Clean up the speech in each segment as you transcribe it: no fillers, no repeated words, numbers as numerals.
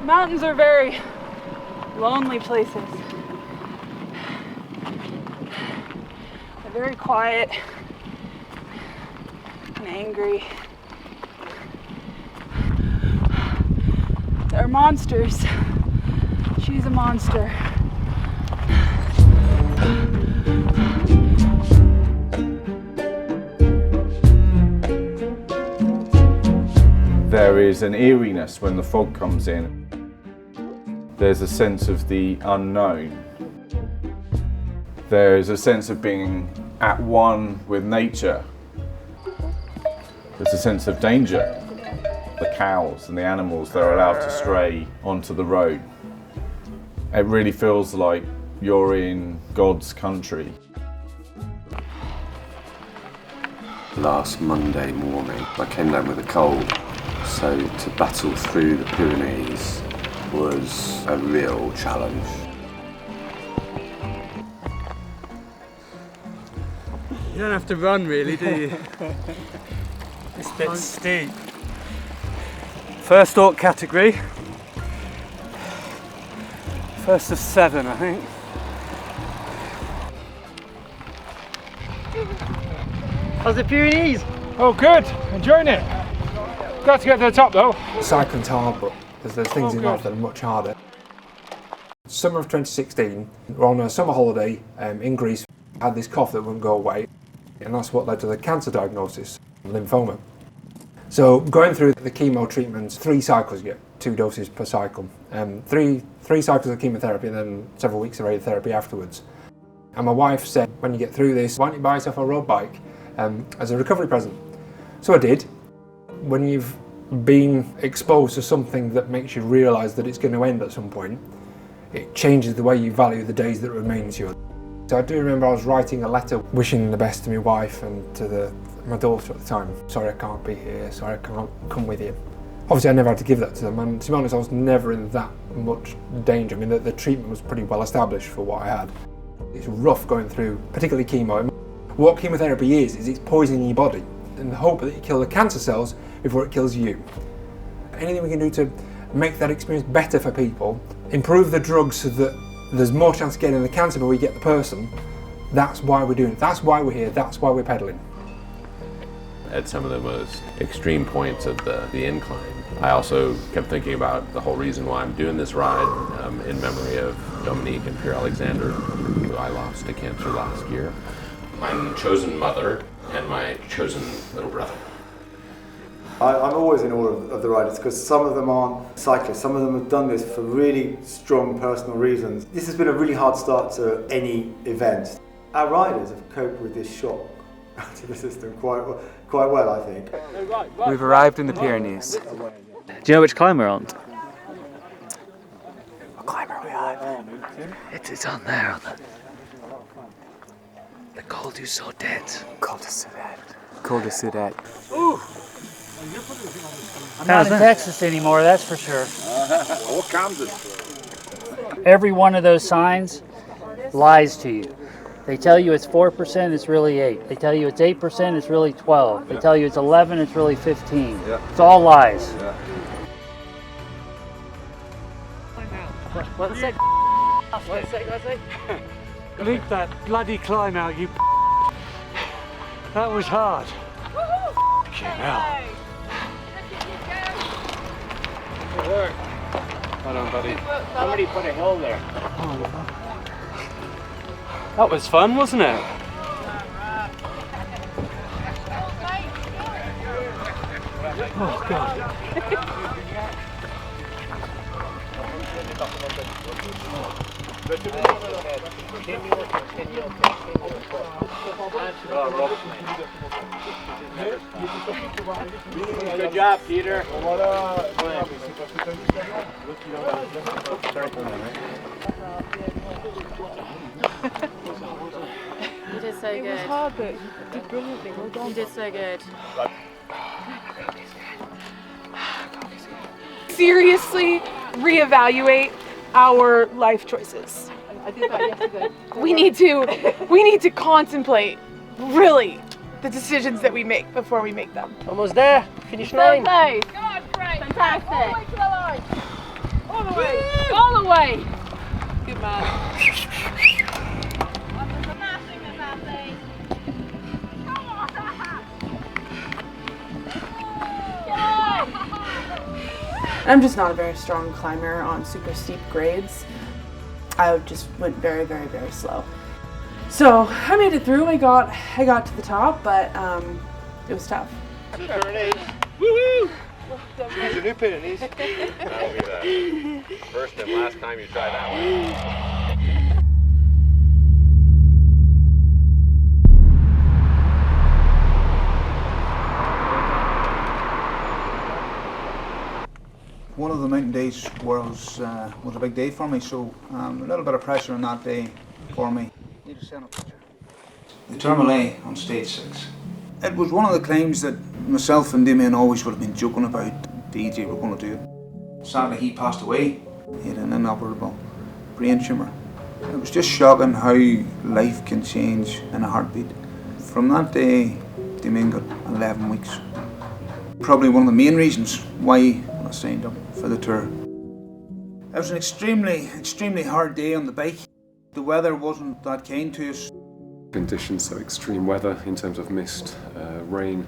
Mountains are very lonely places. They're very quiet and angry. They're monsters. She's a monster. There is an eeriness when the fog comes in. There's a sense of the unknown. There's a sense of being at one with nature. There's a sense of danger. The cows and the animals that are allowed to stray onto the road. It really feels like you're in God's country. Last Monday morning, I came down with a cold, so to battle through the Pyrenees was a real challenge. You don't have to run really, do you? It's a bit steep. First thought category. First of 7, I think. How's the Pyrenees? Oh, good. Enjoying it. Got to get to the top though. Cycling's hard, but there's things in life that are much harder. Summer of 2016, we're on a summer holiday in Greece. I had this cough that wouldn't go away, and that's what led to the cancer diagnosis, lymphoma. So going through the chemo treatments, 3 cycles, you get 2 doses per cycle. 3 cycles of chemotherapy and then several weeks of radiotherapy afterwards. And my wife said, when you get through this, why don't you buy yourself a road bike as a recovery present? So I did. When you've been exposed to something that makes you realise that it's going to end at some point, it changes the way you value the days that remain to you. So I do remember I was writing a letter wishing the best to my wife and to my daughter at the time. Sorry I can't be here, sorry I can't come with you. Obviously I never had to give that to them, and to be honest I was never in that much danger. I mean the treatment was pretty well established for what I had. It's rough going through, particularly chemo. What chemotherapy is it's poisoning your body in the hope that you kill the cancer cells before it kills you. Anything we can do to make that experience better for people, improve the drugs so that there's more chance of getting the cancer before we get the person, that's why we're doing it. That's why we're here, that's why we're pedalling. At some of the most extreme points of the incline, I also kept thinking about the whole reason why I'm doing this ride in memory of Dominique and Pierre Alexander, who I lost to cancer last year. My chosen mother and my chosen little brother. I'm always in awe of the riders because some of them aren't cyclists, some of them have done this for really strong personal reasons. This has been a really hard start to any event. Our riders have coped with this shock to the system quite well, I think. We've arrived in the Pyrenees. Do you know which climb we're on? What climb are we on? It's on there, on the Col du Saudet. Col du Saudet. Col du Saudet. Ooh! I'm not in Texas anymore, that's for sure. Or Camden. Every one of those signs lies to you. They tell you it's 4%, it's really 8. They tell you it's 8%, it's really 12. They tell you it's 11, it's really 15. Yeah. It's all lies. Yeah. One sec. Leave that bloody climb out, you That was hard. Hell. Good work. Hold on, buddy. Somebody put a hill there. That was fun, wasn't it? Oh, God. Good job, Peter. You did so good. It was hard, but you did brilliantly. Well done. You did so good. Seriously reevaluate our life choices. I did that yesterday. We need to contemplate really the decisions that we make before we make them. Almost there. Finish So line. close. Come on, Frank. Fantastic. All the way to the line. All the way. All the way. Good man. I'm just not a very strong climber on super steep grades. I just went very, very, very slow. So I made it through. I got to the top, but it was tough. Pyrenees. Woohoo! These are new Pyrenees. That'll be the first and last time you try that one. One of the mountain days was a big day for me, so a little bit of pressure on that day for me. Need to send a picture. The Tourmalet on stage 6. It was one of the climbs that myself and Damien always would have been joking about. The EJ were going to do it. Sadly, he passed away. He had an inoperable brain tumour. It was just shocking how life can change in a heartbeat. From that day, Damien got 11 weeks. Probably one of the main reasons why I signed up for the tour. It was an extremely hard day on the bike. The weather wasn't that kind to us. Conditions, so extreme weather in terms of mist, rain.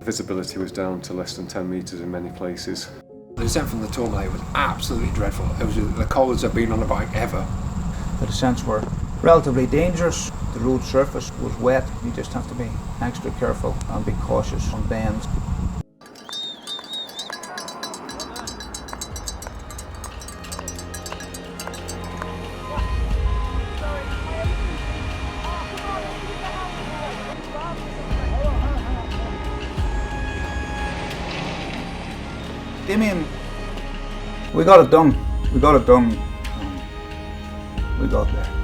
Visibility was down to less than 10 metres in many places. The descent from the Tourmalet was absolutely dreadful. It was the coldest I've been on a bike ever. The descents were relatively dangerous. The road surface was wet. You just have to be extra careful and be cautious on bends. Damien, we got it done. We got there.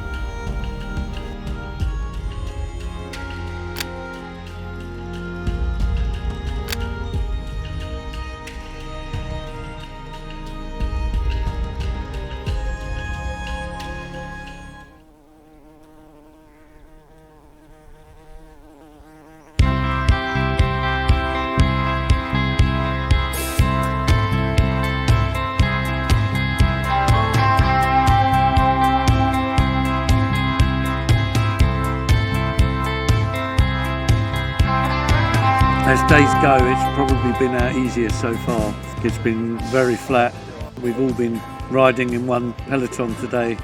As days go, it's probably been our easiest so far. It's been very flat. We've all been riding in one peloton today.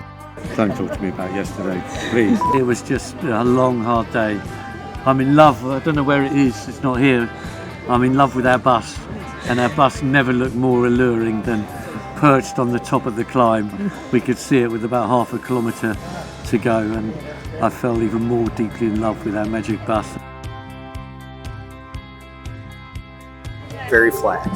Don't talk to me about yesterday, please. It was just a long, hard day. I'm in love, I don't know where it is, it's not here. I'm in love with our bus, and our bus never looked more alluring than perched on the top of the climb. We could see it with about half a kilometre to go, and I fell even more deeply in love with our magic bus. Very flat,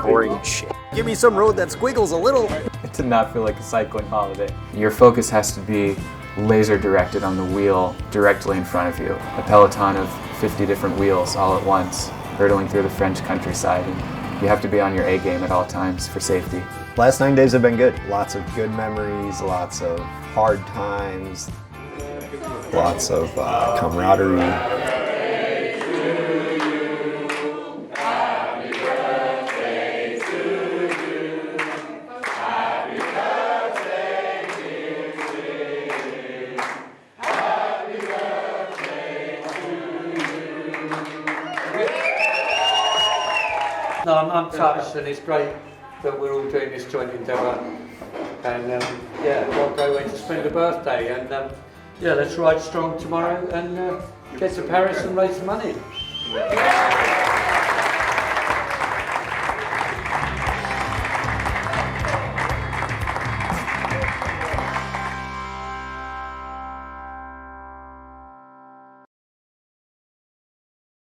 boring as shit. Give me some road that squiggles a little. It did not feel like a cycling holiday. Your focus has to be laser directed on the wheel directly in front of you. A peloton of 50 different wheels all at once, hurtling through the French countryside. And you have to be on your A game at all times for safety. Last 9 days have been good. Lots of good memories, lots of hard times, lots of camaraderie. No, I'm touched, and it's great that we're all doing this joint endeavour. And yeah, what great way to spend a birthday. And yeah, let's ride strong tomorrow and get to Paris and raise some money.